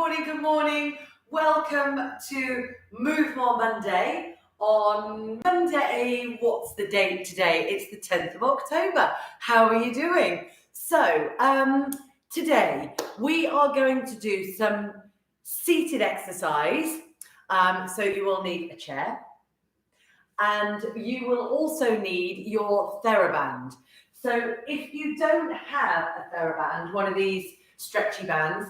good morning. Welcome to Move More Monday. On Monday, what's the date today? It's the 10th of October. How are you doing? So, today we are going to do some seated exercise. So you will need a chair and you will also need your Theraband. So if you don't have a Theraband, one of these stretchy bands,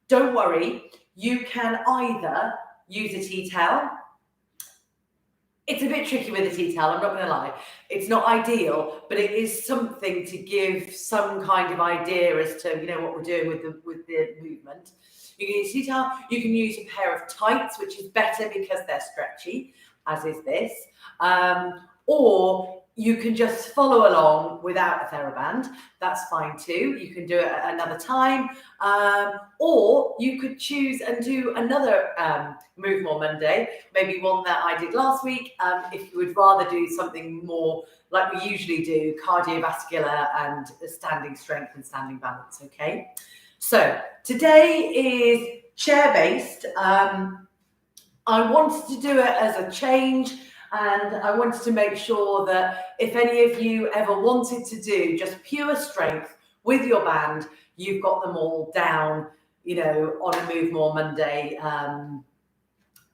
don't worry, you can either use a tea towel. It's a bit tricky with a tea towel, I'm not going to lie. It's not ideal, but it is something to give some kind of idea as to, what we're doing with the movement. You can use a tea towel, you can use a pair of tights, which is better because they're stretchy, as is this. Or you can just follow along without a Theraband. That's fine too. You can do it at another time. Or you could choose and do another Move More Monday, maybe one that I did last week, if you would rather do something more like we usually do, cardiovascular and standing strength and standing balance, okay? So today is chair-based. I wanted to do it as a change, and I wanted to make sure that if any of you ever wanted to do just pure strength with your band, you've got them all down, on a Move More Monday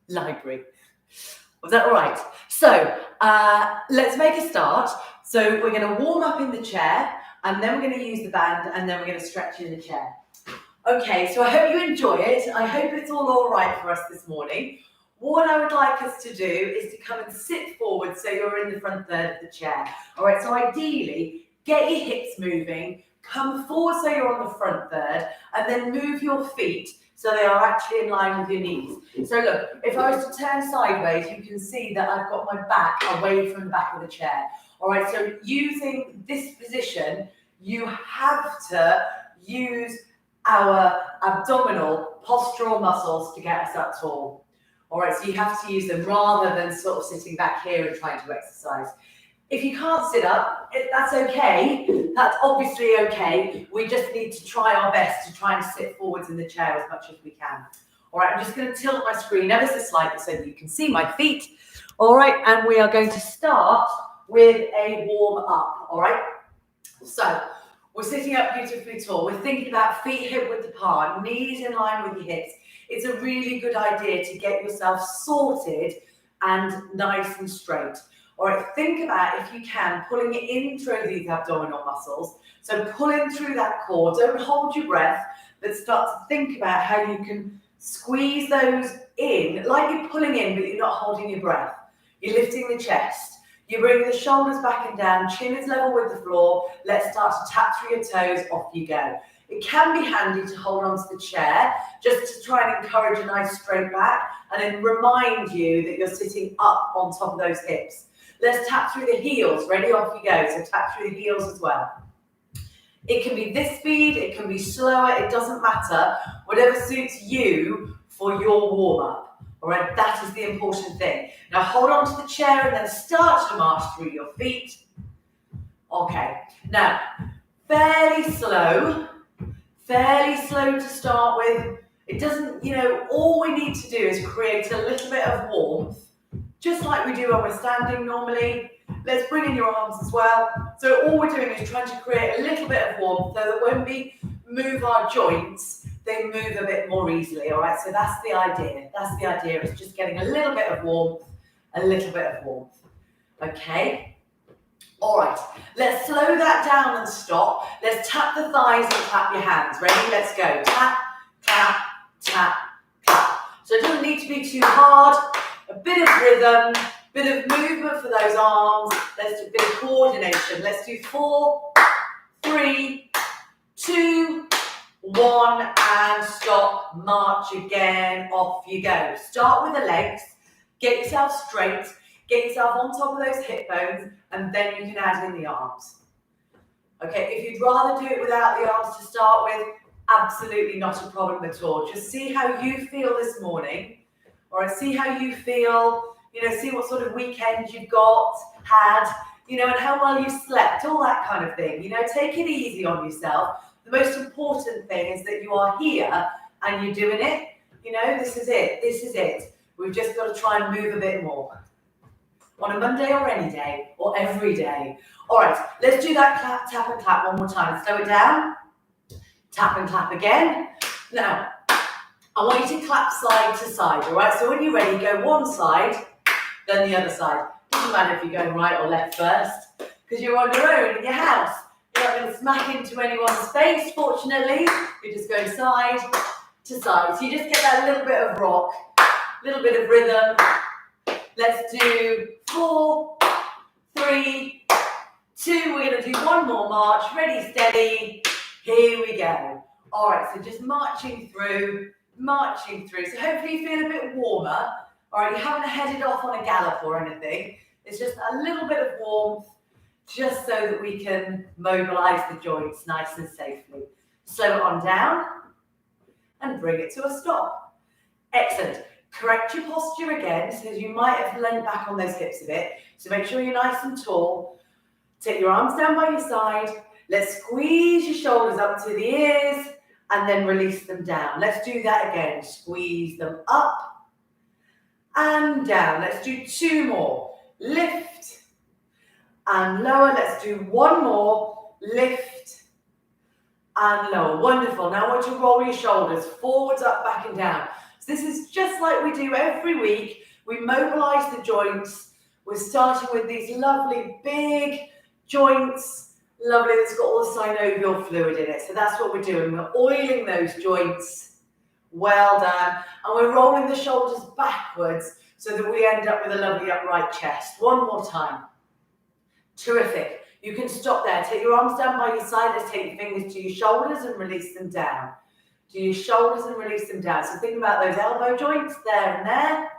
library. Was that all right? So let's make a start. So we're going to warm up in the chair, and then we're going to use the band, and then we're going to stretch in the chair. Okay, so I hope you enjoy it. I hope it's all right for us this morning. What I would like us to do is to come and sit forward so you're in the front third of the chair. All right, so ideally, get your hips moving, come forward so you're on the front third, and then move your feet so they are actually in line with your knees. So look, if I was to turn sideways, you can see that I've got my back away from the back of the chair. All right, so using this position, you have to use our abdominal postural muscles to get us up tall. All right, so you have to use them rather than sort of sitting back here and trying to exercise. If you can't sit up, that's okay. That's obviously okay. We just need to try our best to try and sit forwards in the chair as much as we can. All right, I'm just going to tilt my screen ever so slightly so that you can see my feet. All right, and we are going to start with a warm up. All right, so we're sitting up beautifully tall. We're thinking about feet hip width apart, knees in line with your hips. It's a really good idea to get yourself sorted and nice and straight. All right, think about, if you can, pulling it in through these abdominal muscles. So pull in through that core. Don't hold your breath, but start to think about how you can squeeze those in, like you're pulling in, but you're not holding your breath. You're lifting the chest. You're bringing the shoulders back and down. Chin is level with the floor. Let's start to tap through your toes. Off you go. It can be handy to hold onto the chair just to try and encourage a nice straight back and then remind you that you're sitting up on top of those hips. Let's tap through the heels. Ready? Off you go. So tap through the heels as well. It can be this speed. It can be slower. It doesn't matter. Whatever suits you for your warm-up. All right? That is the important thing. Now hold on to the chair and then start to march through your feet. Okay. Now, fairly slow to start with. It doesn't, all we need to do is create a little bit of warmth, just like we do when we're standing normally. Let's bring in your arms as well. So all we're doing is trying to create a little bit of warmth so that when we move our joints, they move a bit more easily, all right? So that's the idea. That's the idea. It's just getting a little bit of warmth, okay? All right, let's slow that down and stop. Let's tap the thighs and tap your hands. Ready? Let's go. Tap, tap, tap, tap. So it doesn't need to be too hard. A bit of rhythm, bit of movement for those arms. Let's do a bit of coordination. Let's do 4, 3, 2, 1, and stop. March again. Off you go. Start with the legs. Get yourself straight. Get yourself on top of those hip bones, and then you can add in the arms. Okay, if you'd rather do it without the arms to start with, absolutely not a problem at all. Just see how you feel this morning, or see how you feel, see what sort of weekend you've had, and how well you slept, all that kind of thing. Take it easy on yourself. The most important thing is that you are here and you're doing it. You know, this is it. This is it. We've just got to try and move a bit more. On a Monday or any day, or every day. All right, let's do that clap, tap and clap one more time. Slow it down. Tap and clap again. Now, I want you to clap side to side, all right? So when you're ready, go one side, then the other side. Doesn't matter if you're going right or left first, because you're on your own in your house. You're not going to smack into anyone's face, fortunately. You're just going side to side. So you just get that little bit of rock, little bit of rhythm. Let's do 4, 3, 2. We're going to do one more march. Ready, steady. Here we go. All right, so just marching through. So hopefully you feel a bit warmer. All right, you haven't headed off on a gallop or anything. It's just a little bit of warmth, just so that we can mobilize the joints nice and safely. Slow it on down and bring it to a stop. Excellent. Correct your posture again, so you might have leaned back on those hips a bit. So make sure you're nice and tall. Take your arms down by your side. Let's squeeze your shoulders up to the ears and then release them down. Let's do that again. Squeeze them up and down. Let's do 2 more. Lift and lower. Let's do 1 more. Lift and lower. Wonderful. Now I want you to roll your shoulders forwards, up, back and down. So this is just like we do every week. We mobilize the joints. We're starting with these lovely big joints. Lovely, it's got all the synovial fluid in it. So that's what we're doing. We're oiling those joints. Well done. And we're rolling the shoulders backwards so that we end up with a lovely upright chest. One more time. Terrific. You can stop there. Take your arms down by your side. Let's take your fingers to your shoulders and release them down. To your shoulders and release them down. So think about those elbow joints there and there.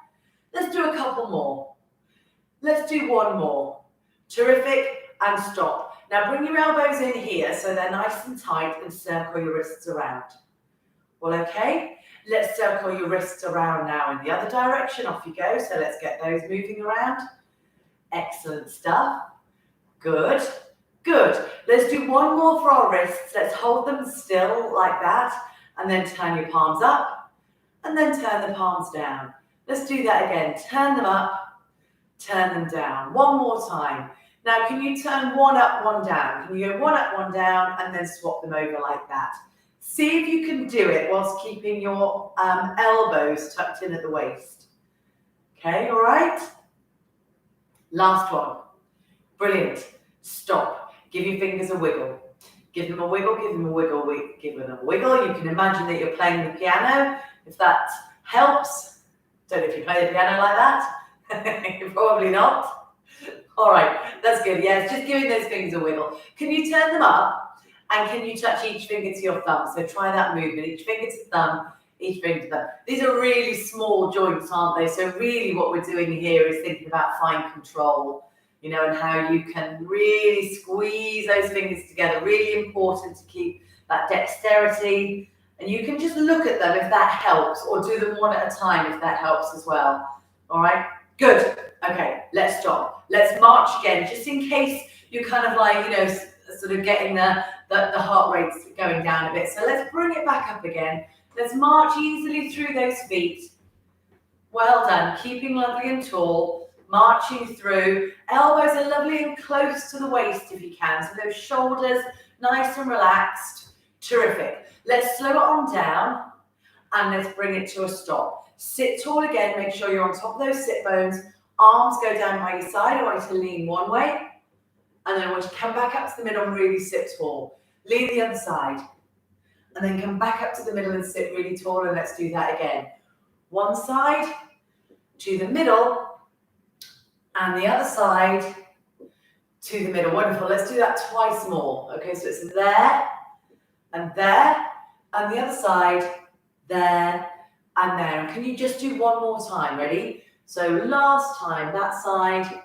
Let's do a couple more. Let's do 1 more. Terrific. And stop. Now bring your elbows in here so they're nice and tight and circle your wrists around. Well, okay. Let's circle your wrists around now in the other direction. Off you go. So let's get those moving around. Excellent stuff. Good. Good. Let's do 1 more for our wrists. Let's hold them still like that. And then turn your palms up. And then turn the palms down. Let's do that again. Turn them up. Turn them down. 1 more time. Now, can you turn 1 up, 1 down? Can you go 1 up, 1 down, and then swap them over like that? See if you can do it whilst keeping your elbows tucked in at the waist. Okay, all right? Last one. Brilliant. Stop. Give your fingers a wiggle. Give them a wiggle, give them a wiggle, give them a wiggle. You can imagine that you're playing the piano, if that helps. Don't know if you play the piano like that. Probably not. All right, that's good. Yes, just giving those fingers a wiggle. Can you turn them up and can you touch each finger to your thumb? So try that movement, each finger to thumb, each finger to thumb. These are really small joints, aren't they? So really what we're doing here is thinking about fine control, you know, and how you can really squeeze those fingers together. Really important to keep that dexterity. And you can just look at them if that helps, or do them 1 at a time if that helps as well. All right, good. Okay, let's stop. Let's march again, just in case you're kind of like, you know, sort of getting the heart rates going down a bit. So let's bring it back up again. Let's march easily through those feet. Well done. Keeping lovely and tall. Marching through. Elbows are lovely and close to the waist if you can. So those shoulders nice and relaxed. Terrific. Let's slow it on down and let's bring it to a stop. Sit tall again. Make sure you're on top of those sit bones. Arms go down by your side. I want you to lean one way. And then I want you to come back up to the middle and really sit tall. Lean the other side. And then come back up to the middle and sit really tall. And let's do that again. One side to the middle. And the other side to the middle. Wonderful. Let's do that twice more. Okay, so it's there and there. And the other side, there and there. And can you just do 1 more time? Ready? So last time that side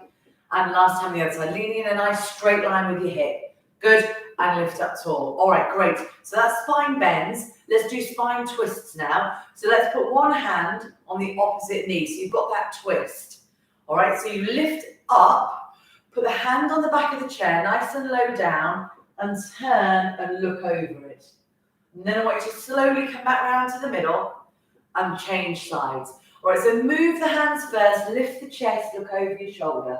and last time the other side. Leaning in a nice straight line with your hip. Good. And lift up tall. All right, great. So that's spine bends. Let's do spine twists now. So let's put one hand on the opposite knee. So you've got that twist. All right, so you lift up, put the hand on the back of the chair, nice and low down, and turn and look over it. And then I want you to slowly come back round to the middle and change sides. All right, so move the hands first, lift the chest, look over your shoulder,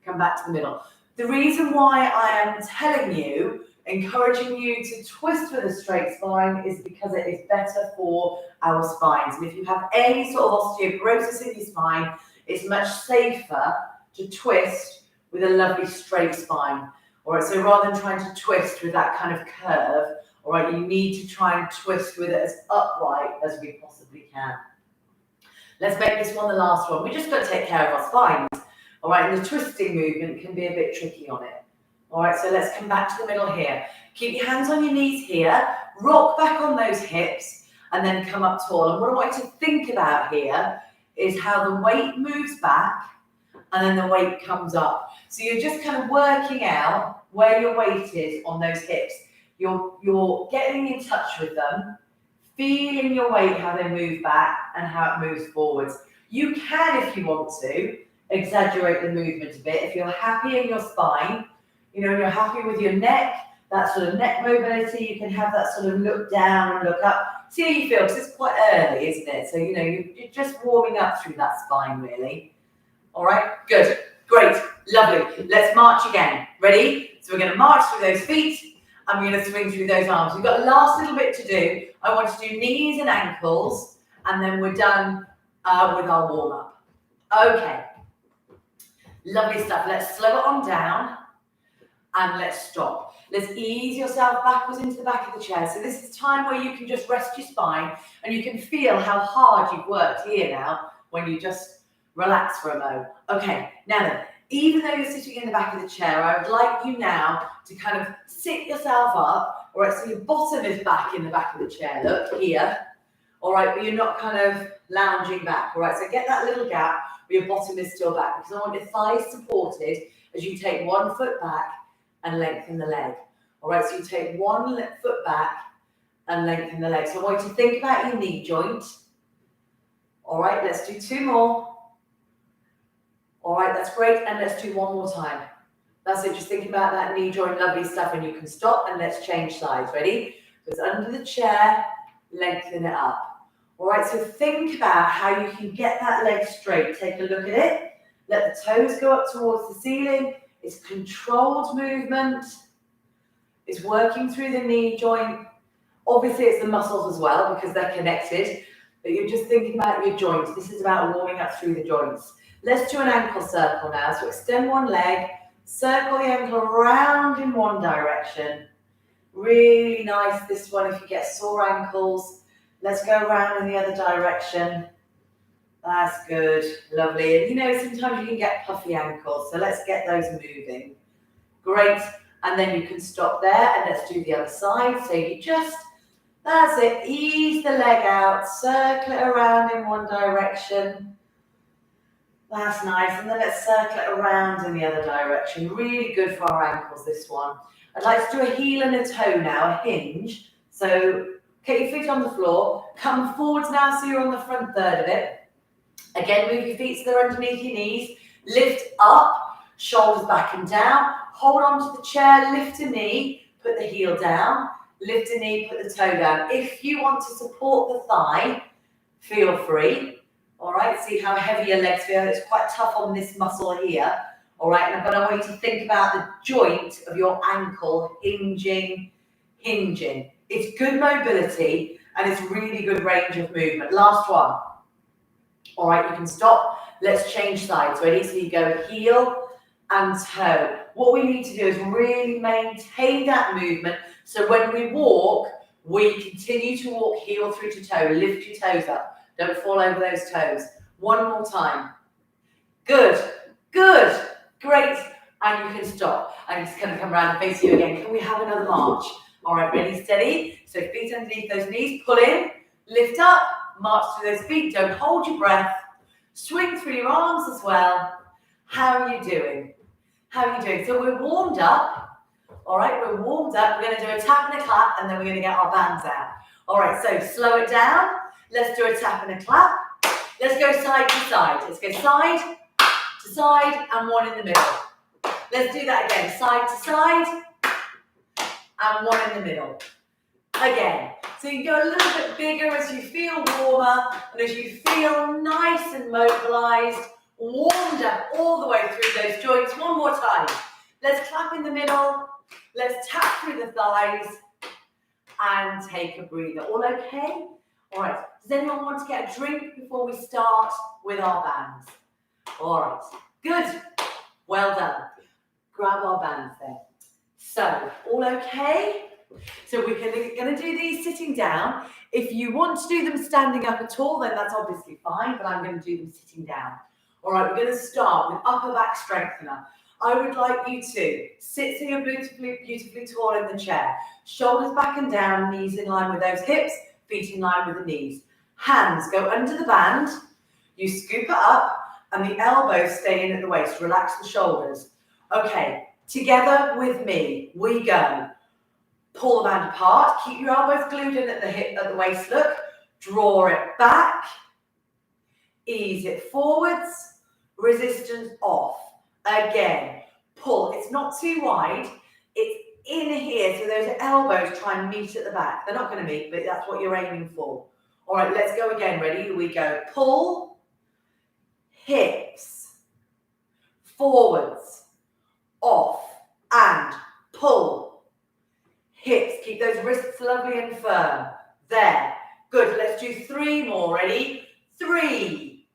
come back to the middle. The reason why I am telling you, encouraging you to twist with a straight spine is because it is better for our spines. And if you have any sort of osteoporosis in your spine, it's much safer to twist with a lovely straight spine. All right, so rather than trying to twist with that kind of curve, all right, you need to try and twist with it as upright as we possibly can. Let's make this one the last one. We just got to take care of our spines. All right, and the twisting movement can be a bit tricky on it. All right, so let's come back to the middle here. Keep your hands on your knees here, rock back on those hips, and then come up tall. And what I want you to think about here is how the weight moves back and then the weight comes up. So you're just kind of working out where your weight is on those hips. You're getting in touch with them, feeling your weight, how they move back and how it moves forwards. You can, if you want to, exaggerate the movement a bit. If you're happy in your spine, you know, and you're happy with your neck, that sort of neck mobility, you can have that sort of look down and look up. See how you feel, because it's quite early, isn't it? So, you know, you're just warming up through that spine, really. All right, good, great, lovely. Let's march again. Ready? So we're going to march through those feet, and we're going to swing through those arms. We've got a last little bit to do. I want to do knees and ankles, and then we're done with our warm-up. Okay, lovely stuff. Let's slow it on down, and let's stop. Let's ease yourself backwards into the back of the chair. So this is time where you can just rest your spine, and you can feel how hard you've worked here now when you just relax for a moment. Okay, now then, even though you're sitting in the back of the chair, I would like you now to kind of sit yourself up. All right, so your bottom is back in the back of the chair, look, here. All right, but you're not kind of lounging back. All right, so get that little gap where your bottom is still back, because I want your thighs supported as you take 1 foot back and lengthen the leg. All right, so you take 1 foot back and lengthen the leg. So I want you to think about your knee joint. All right, let's do 2 more. All right, that's great. And let's do 1 more time. That's it, just thinking about that knee joint, lovely stuff. And you can stop and let's change sides. Ready? So it's under the chair, lengthen it up. All right, so think about how you can get that leg straight. Take a look at it. Let the toes go up towards the ceiling. It's controlled movement. It's working through the knee joint. Obviously, it's the muscles as well because they're connected. But you're just thinking about your joints. This is about warming up through the joints. Let's do an ankle circle now. So extend one leg, circle the ankle around in one direction. Really nice, this one, if you get sore ankles. Let's go around in the other direction. That's good, lovely. And you know, sometimes you can get puffy ankles, so let's get those moving. Great, and then you can stop there and let's do the other side. So you just, that's it, ease the leg out, circle it around in one direction. That's nice, and then let's circle it around in the other direction. Really good for our ankles, this one. I'd like to do a heel and a toe now, a hinge. So get your feet on the floor, come forwards now so you're on the front third of it. Again, move your feet so they're underneath your knees. Lift up, shoulders back and down. Hold on to the chair, lift a knee, put the heel down. Lift a knee, put the toe down. If you want to support the thigh, feel free. All right, see how heavy your legs feel. It's quite tough on this muscle here. All right, but I want you to think about the joint of your ankle hinging. It's good mobility and it's really good range of movement. Last one. All right, you can stop. Let's change sides. Ready? So you go heel and toe. What we need to do is really maintain that movement. So when we walk, we continue to walk heel through to toe. Lift your toes up. Don't fall over those toes. 1 more time. Good, good, great. And you can stop. I'm just going to come around and face you again. Can we have another march? All right, ready, steady. So feet underneath those knees. Pull in, lift up, march through those feet. Don't hold your breath. Swing through your arms as well. How are you doing? How are you doing? So we're warmed up. All right, we're warmed up. We're going to do a tap and a clap, and then we're going to get our bands out. All right, so slow it down. Let's do a tap and a clap. Let's go side to side. Let's go side to side and 1 in the middle. Let's do that again. Side to side and 1 in the middle. Again. So you go a little bit bigger as you feel warmer and as you feel nice and mobilized, warmed up all the way through those joints. One more time. Let's clap in the middle. Let's tap through the thighs and take a breather. All okay? All right. Does anyone want to get a drink before we start with our bands? All right. Good. Well done. Grab our bands then. So, all okay? So we're going to do these sitting down. If you want to do them standing up at all, then that's obviously fine, but I'm going to do them sitting down. All right, we're going to start with upper back strengthener. I would like you to sit so you're beautifully tall in the chair. Shoulders back and down, knees in line with those hips, feet in line with the knees. Hands go under the band. You scoop it up, and the elbows stay in at the waist. Relax the shoulders. Okay, together with me, we go. Pull the band apart, keep your elbows glued in at the waist, look, draw it back, ease it forwards, resistance off. Again, pull, it's not too wide, it's in here, so those elbows try and meet at the back. They're not going to meet, but that's what you're aiming for. All right, let's go again, ready? Here we go. Pull, hips, forwards, off, and pull. Hips, keep those wrists lovely and firm. There. Good. Let's do 3 more. Ready? 3.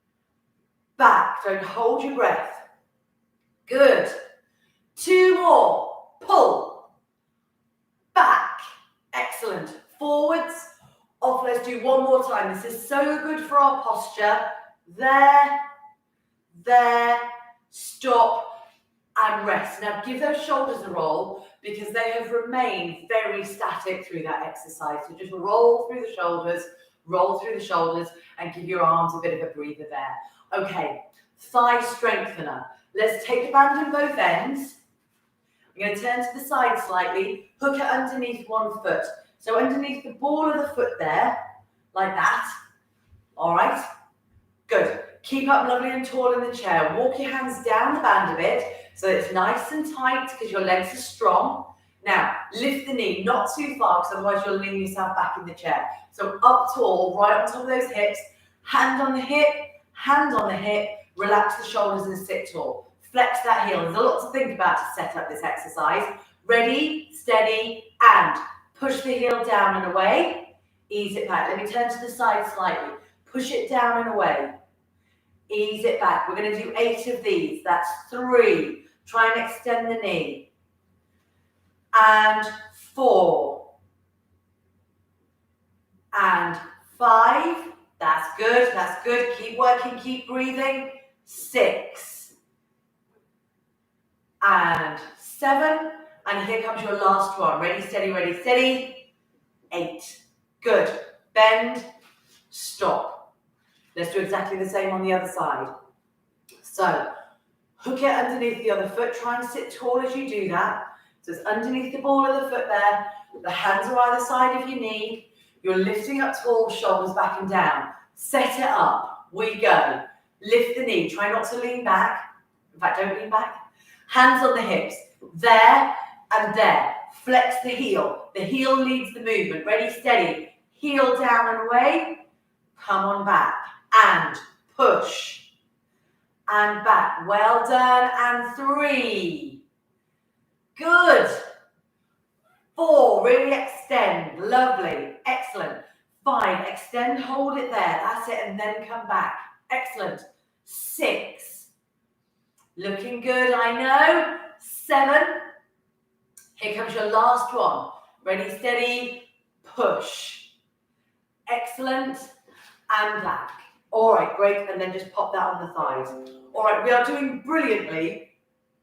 Back. Don't hold your breath. Good. 2 more. Pull. Back. Excellent. Forwards. Off. Let's do 1 more time. This is so good for our posture. There. There. Stop. And rest. Now give those shoulders a roll because they have remained very static through that exercise. So just roll through the shoulders and give your arms a bit of a breather there. Okay, thigh strengthener. Let's take the band in both ends. I'm going to turn to the side slightly, hook it underneath one foot. So underneath the ball of the foot there, like that. All right, good. Keep up lovely and tall in the chair. Walk your hands down the band a bit so it's nice and tight because your legs are strong. Now, lift the knee, not too far because otherwise you'll lean yourself back in the chair. So up tall, right on top of those hips, hand on the hip, relax the shoulders and sit tall. Flex that heel. There's a lot to think about to set up this exercise. Ready, steady, and push the heel down and away. Ease it back. Let me turn to the side slightly. Push it down and away. Ease it back. We're going to do 8 of these. That's 3. Try and extend the knee. And 4. And 5. That's good. That's good. Keep working. Keep breathing. 6. And 7. And here comes your last one. Ready, steady, ready, steady. 8. Good. Bend. Stop. Let's do exactly the same on the other side. So, hook it underneath the other foot. Try and sit tall as you do that. So it's underneath the ball of the foot there. The hands are either side of your knee. You're lifting up tall, shoulders back and down. Set it up. We go. Lift the knee. Try not to lean back. In fact, don't lean back. Hands on the hips. There and there. Flex the heel. The heel leads the movement. Ready, steady. Heel down and away. Come on back. And push. And back. Well done. And 3. Good. 4. Really extend. Lovely. Excellent. 5. Extend. Hold it there. That's it. And then come back. Excellent. 6. Looking good, I know. 7. Here comes your last one. Ready, steady. Push. Excellent. And back. All right, great. And then just pop that on the thighs. All right, we are doing brilliantly.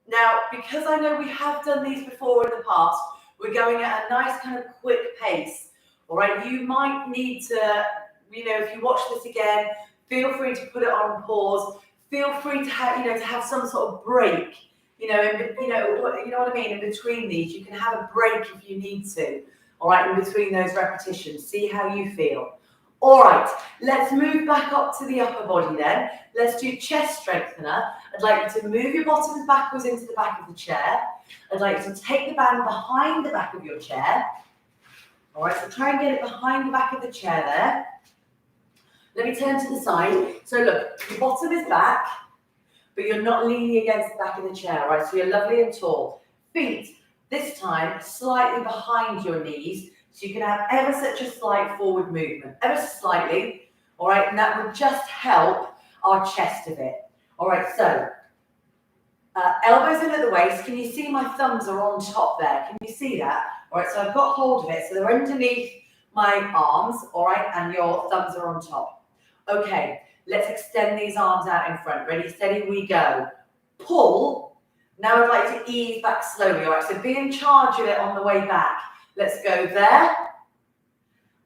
Now, because I know we have done these before in the past, we're going at a nice kind of quick pace. All right, you might need to, if you watch this again, feel free to put it on pause. Feel free to have, to have some sort of break. You know what I mean. In between these, you can have a break if you need to. All right, in between those repetitions, see how you feel. All right, let's move back up to the upper body then. Let's do chest strengthener. I'd like you to move your bottoms backwards into the back of the chair. I'd like you to take the band behind the back of your chair. All right, so try and get it behind the back of the chair there. Let me turn to the side. So look, the bottom is back, but you're not leaning against the back of the chair, right? So you're lovely and tall. Feet, this time, slightly behind your knees, so you can have ever such a slight forward movement, ever so slightly, all right? And that would just help our chest a bit. All right, so elbows in at the waist. Can you see my thumbs are on top there? Can you see that? All right, so I've got hold of it. So they're underneath my arms, all right, and your thumbs are on top. Okay, let's extend these arms out in front. Ready, steady, we go. Pull. Now I'd like to ease back slowly, all right? So be in charge of it on the way back. Let's go there,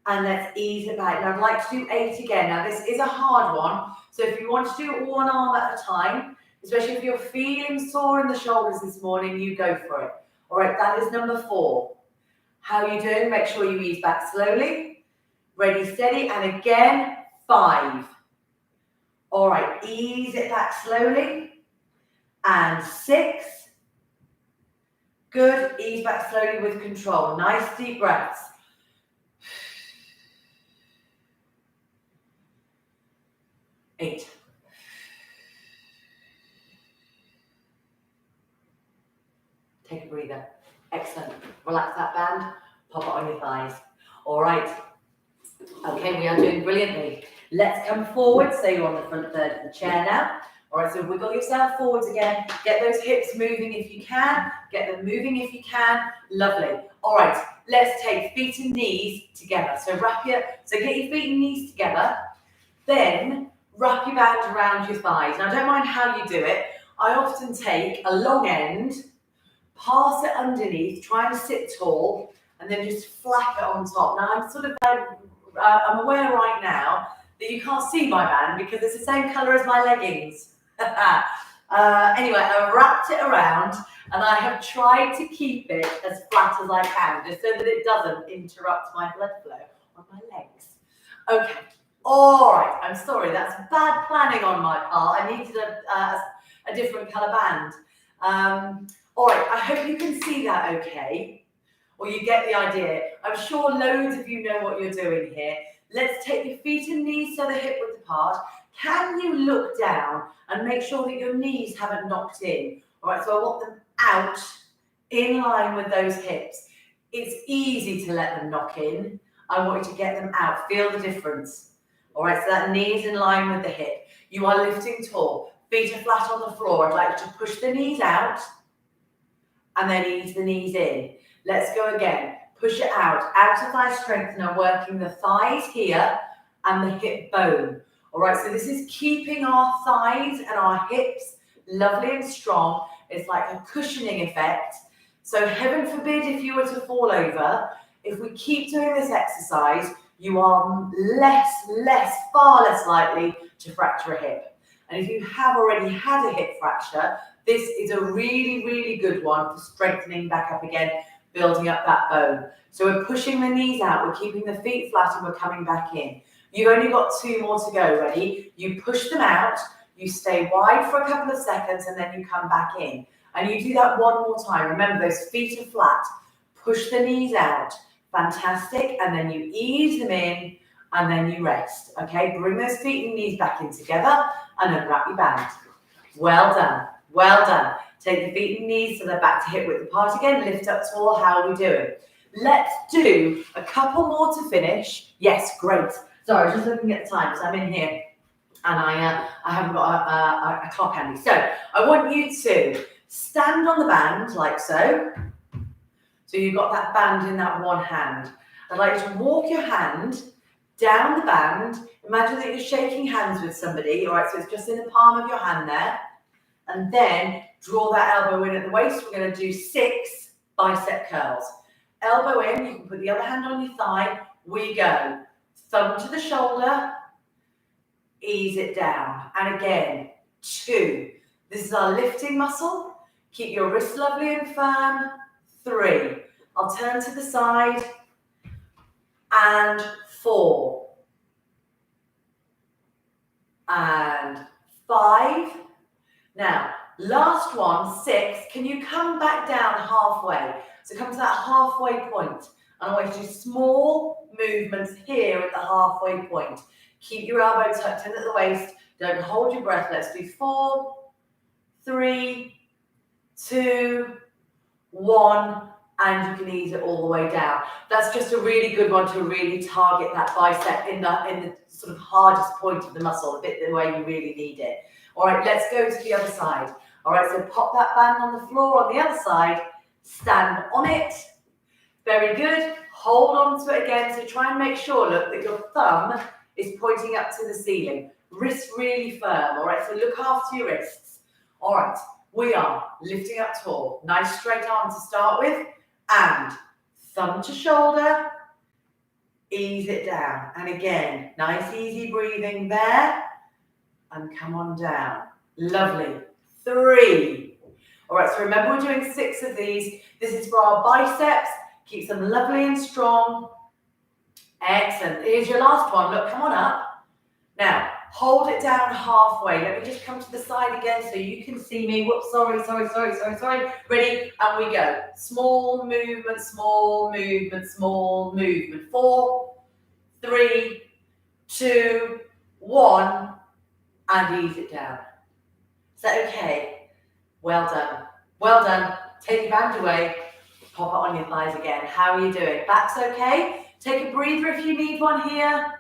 and let's ease it back. Now I'd like to do 8 again. Now this is a hard one, so if you want to do it one arm at a time, especially if you're feeling sore in the shoulders this morning, you go for it. All right, that is number 4. How are you doing? Make sure you ease back slowly. Ready, steady, and again, 5. All right, ease it back slowly. And 6. Good, ease back slowly with control. Nice deep breaths. 8. Take a breather. Excellent. Relax that band. Pop it on your thighs. All right. Okay, we are doing brilliantly. Let's come forward. So you're on the front third of the chair now. All right, so wiggle yourself forwards again. Get those hips moving if you can. Get them moving if you can. Lovely. All right, let's take feet and knees together. So get your feet and knees together. Then wrap your band around your thighs. Now, don't mind how you do it. I often take a long end, pass it underneath, try and sit tall, and then just flap it on top. Now, I'm aware right now that you can't see my band because it's the same colour as my leggings. Anyway, I wrapped it around and I have tried to keep it as flat as I can, just so that it doesn't interrupt my blood flow on my legs. Okay, all right, I'm sorry, that's bad planning on my part. I needed a different colour band. All right, I hope you can see that okay, or you get the idea. I'm sure loads of you know what you're doing here. Let's take your feet and knees so they're hip width apart. Can you look down and make sure that your knees haven't knocked in? All right, so I want them out in line with those hips. It's easy to let them knock in. I want you to get them out. Feel the difference. All right, so that knee is in line with the hip. You are lifting tall. Feet are flat on the floor. I'd like you to push the knees out and then ease the knees in. Let's go again. Push it out. Outer thigh strength. Now working the thighs here and the hip bone. All right, so this is keeping our thighs and our hips lovely and strong. It's like a cushioning effect. So heaven forbid if you were to fall over, if we keep doing this exercise, you are far less likely to fracture a hip. And if you have already had a hip fracture, this is a really, really good one for strengthening back up again, building up that bone. So we're pushing the knees out, we're keeping the feet flat, and we're coming back in. You've only got 2 more to go. Ready? You push them out, you stay wide for a couple of seconds, and then you come back in. And you do that one more time. Remember, those feet are flat. Push the knees out. Fantastic. And then you ease them in, and then you rest. Okay? Bring those feet and knees back in together, and then wrap your band. Well done. Well done. Take the feet and knees so they're back to hip width apart again. Lift up tall. How are we doing? Let's do a couple more to finish. Yes, great. Sorry, I was just looking at the time, so I'm in here and I haven't got a clock handy. So I want you to stand on the band like so. So you've got that band in that one hand. I'd like you to walk your hand down the band. Imagine that you're shaking hands with somebody. All right, so it's just in the palm of your hand there. And then draw that elbow in at the waist. We're going to do 6 bicep curls. Elbow in, you can put the other hand on your thigh. We go. Thumb to the shoulder, ease it down. And again, 2. This is our lifting muscle. Keep your wrist lovely and firm. 3. I'll turn to the side. And 4. And 5. Now, last one, 6. Can you come back down halfway? So come to that halfway point. And I want you to do small movements here at the halfway point. Keep your elbow tucked in at the waist. Don't hold your breath. Let's do 4, 3, 2, 1, and you can ease it all the way down. That's just a really good one to really target that bicep in the sort of hardest point of the muscle, the bit where you really need it. All right, let's go to the other side. All right, so pop that band on the floor on the other side, stand on it. Very good. Hold on to it again. So try and make sure, look, that your thumb is pointing up to the ceiling. Wrists really firm. All right, so look after your wrists. All right, we are lifting up tall. Nice straight arm to start with. And thumb to shoulder. Ease it down. And again, nice easy breathing there. And come on down. Lovely. 3. All right, so remember we're doing 6 of these. This is for our biceps. Keeps them lovely and strong. Excellent. Here's your last one. Look, come on up. Now, hold it down halfway. Let me just come to the side again so you can see me. Whoops, sorry. Ready? And we go. Small movement, small movement, small movement. 4, 3, 2, 1, and ease it down. Is that okay? Well done. Well done. Take your band away. Pop it on your thighs again. How are you doing? Back's okay? Take a breather if you need one here.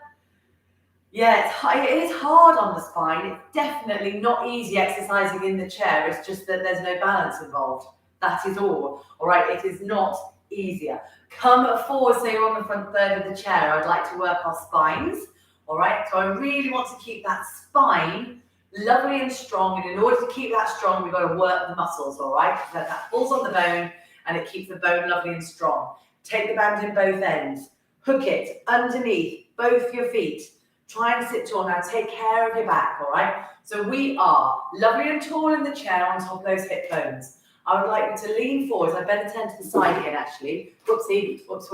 Yeah, it is hard on the spine. It's definitely not easy exercising in the chair. It's just that there's no balance involved. That is all. All right, it is not easier. Come forward so you're on the front third of the chair. I'd like to work our spines. All right, so I really want to keep that spine lovely and strong. And in order to keep that strong, we've got to work the muscles, all right? So that pulls on the bone and it keeps the bone lovely and strong. Take the band in both ends. Hook it underneath both your feet. Try and sit tall. Now take care of your back, all right? So we are lovely and tall in the chair on top of those hip bones. I would like you to lean forward. I better turn to the side again, actually. Whoopsie, whoops.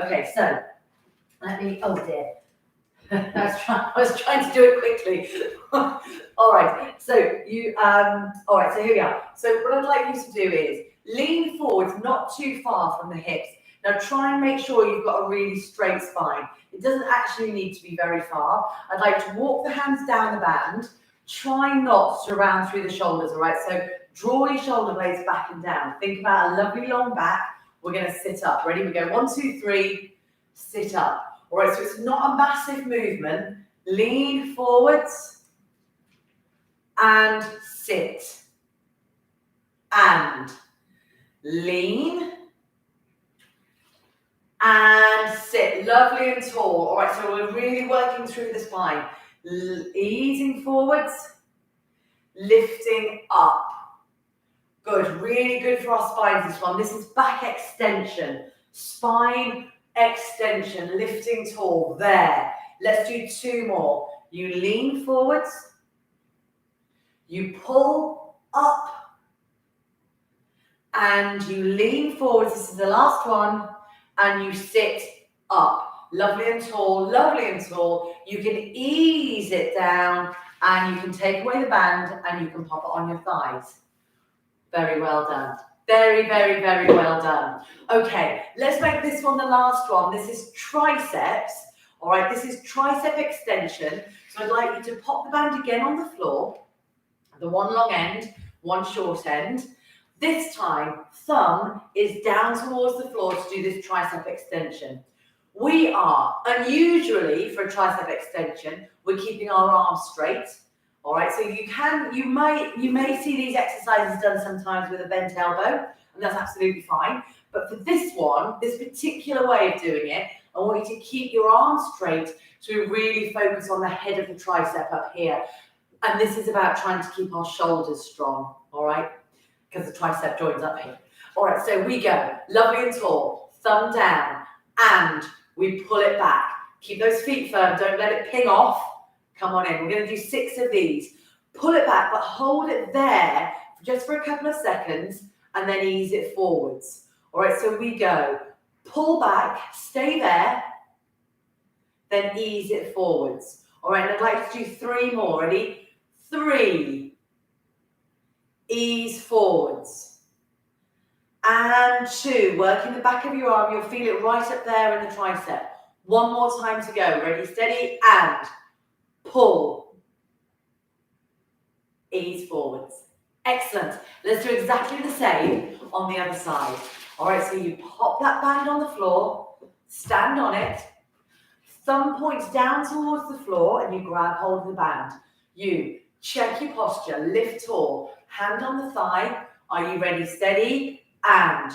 Okay, so let me, oh dear. I was trying to do it quickly. All right, so all right, so here we are. So what I'd like you to do is lean forward, not too far from the hips. Now try and make sure you've got a really straight spine. It doesn't actually need to be very far. I'd like to walk the hands down the band. Try not to round through the shoulders, all right? So draw your shoulder blades back and down. Think about a lovely long back. We're gonna sit up. Ready? We go 1, 2, 3, sit up. All right, so it's not a massive movement. Lean forwards and sit. And lean and sit. Lovely and tall. All right, so we're really working through the spine. Easing forwards, lifting up. Good, really good for our spines, this one. This is back extension, spine extension, lifting tall. There. Let's do 2 more. You lean forwards, you pull up, and you lean forwards. This is the last one, and you sit up. Lovely and tall, lovely and tall. You can ease it down, and you can take away the band, and you can pop it on your thighs. Very well done. Very, very, very well done. Okay, let's make this one the last one. This is triceps. All right, this is tricep extension. So I'd like you to pop the band again on the floor. The one long end, one short end. This time, thumb is down towards the floor to do this tricep extension. We are, unusually for a tricep extension, we're keeping our arms straight. All right, so you may see these exercises done sometimes with a bent elbow, and that's absolutely fine. But for this one, this particular way of doing it, I want you to keep your arms straight to really focus on the head of the tricep up here. And this is about trying to keep our shoulders strong, all right? Because the tricep joins up here. All right, so we go, lovely and tall, thumb down, and we pull it back. Keep those feet firm, don't let it ping off. Come on in, we're gonna do 6 of these. Pull it back, but hold it there just for a couple of seconds, and then ease it forwards. All right, so we go, pull back, stay there, then ease it forwards. All right, and I'd like to do 3 more, ready? 3, ease forwards, And 2. Working the back of your arm. You'll feel it right up there in the tricep. 1 more time to go. Ready, steady, and pull. Ease forwards. Excellent. Let's do exactly the same on the other side. All right, so you pop that band on the floor, stand on it, thumb points down towards the floor, and you grab hold of the band. You check your posture, lift tall, hand on the thigh. Are you ready, steady, and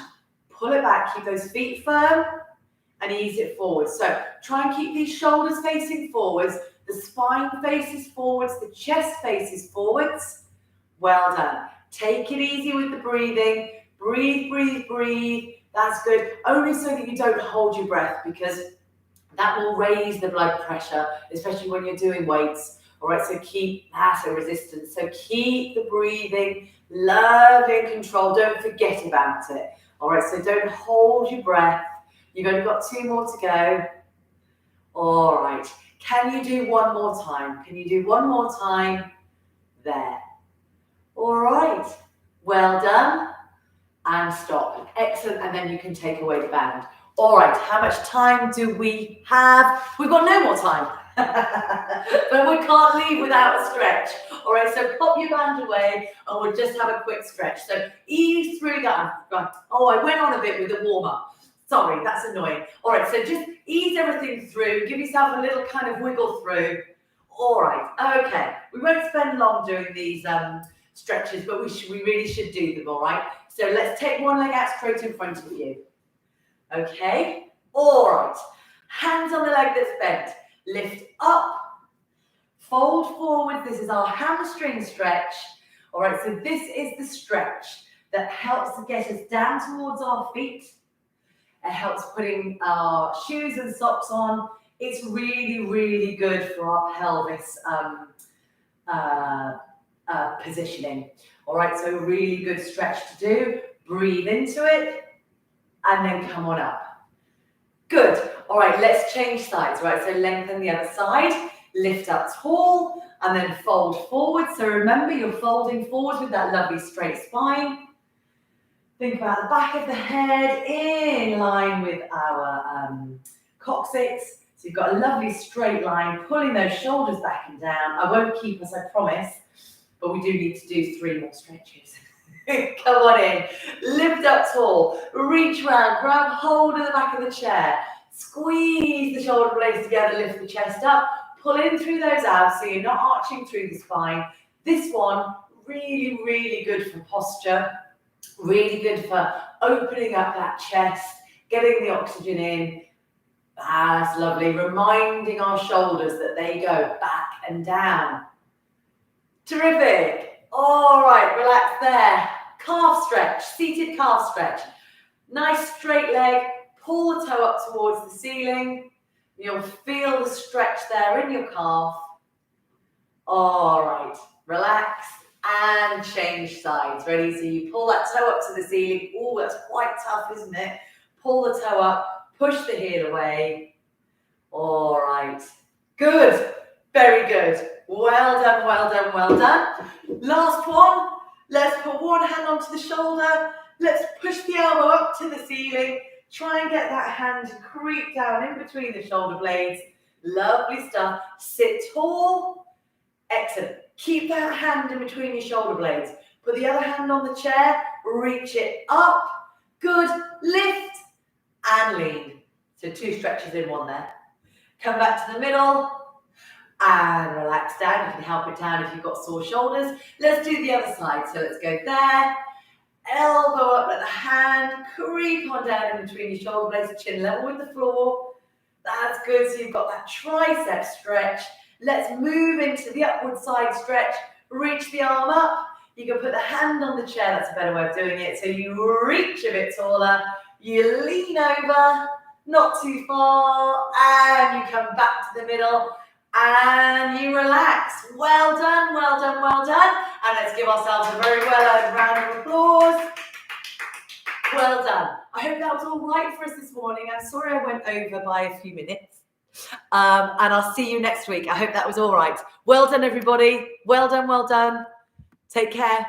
pull it back. Keep those feet firm and ease it forward. So try and keep these shoulders facing forwards, the spine faces forwards, the chest faces forwards. Well done. Take it easy with the breathing. Breathe, breathe, breathe. That's good. Only so that you don't hold your breath, because that will raise the blood pressure, especially when you're doing weights. All right, so keep that a resistance. So keep the breathing lovely and controlled. Don't forget about it. All right, so don't hold your breath. You've only got 2 more to go. All right. Can you do 1 more time? Can you do 1 more time? There. All right. Well done. And stop. Excellent. And then you can take away the band. All right. How much time do we have? We've got no more time. But we can't leave without a stretch. All right. So pop your band away and we'll just have a quick stretch. So ease through that. Right. Oh, I went on a bit with the warm up. Sorry, that's annoying. All right, so just ease everything through. Give yourself a little kind of wiggle through. All right, okay. We won't spend long doing these stretches, but we really should do them, all right? So let's take one leg out straight in front of you. Okay, all right. Hands on the leg that's bent. Lift up, fold forward. This is our hamstring stretch. All right, so this is the stretch that helps to get us down towards our feet. It helps putting our shoes and socks on. It's really, really good for our pelvis positioning. All right, so a really good stretch to do. Breathe into it and then come on up. Good. All right, let's change sides. Right, so lengthen the other side. Lift up tall and then fold forward. So remember, you're folding forward with that lovely straight spine. Think about the back of the head in line with our coccyx. So you've got a lovely straight line, pulling those shoulders back and down. I won't keep us, I promise, but we do need to do 3 more stretches. Come on in, lift up tall, reach round, grab hold of the back of the chair, squeeze the shoulder blades together, lift the chest up, pull in through those abs so you're not arching through the spine. This one, really, really good for posture. Really good for opening up that chest, getting the oxygen in. That's lovely. Reminding our shoulders that they go back and down. Terrific. All right, relax there. Calf stretch, seated calf stretch. Nice straight leg. Pull the toe up towards the ceiling. You'll feel the stretch there in your calf. All right, relax. And change sides. Ready? So you pull that toe up to the ceiling. Oh, that's quite tough, isn't it? Pull the toe up, push the heel away. All right. Good. Very good. Well done, well done, well done. Last one. Let's put one hand onto the shoulder. Let's push the elbow up to the ceiling. Try and get that hand to creep down in between the shoulder blades. Lovely stuff. Sit tall. Excellent. Keep that hand in between your shoulder blades. Put the other hand on the chair. Reach it up. Good. Lift and lean. So 2 stretches in one there. Come back to the middle and relax down. You can help it down if you've got sore shoulders. Let's do the other side. So let's go there. Elbow up, let the hand creep on down in between your shoulder blades. Chin level with the floor. That's good. So you've got that tricep stretch. Let's move into the upward side stretch. Reach the arm up. You can put the hand on the chair. That's a better way of doing it. So you reach a bit taller. You lean over, not too far. And you come back to the middle. And you relax. Well done, well done, well done. And let's give ourselves a very well-earned round of applause. Well done. I hope that was all right for us this morning. I'm sorry I went over by a few minutes. And I'll see you next week. I hope that was all right. Well done, everybody. Well done, well done. Take care.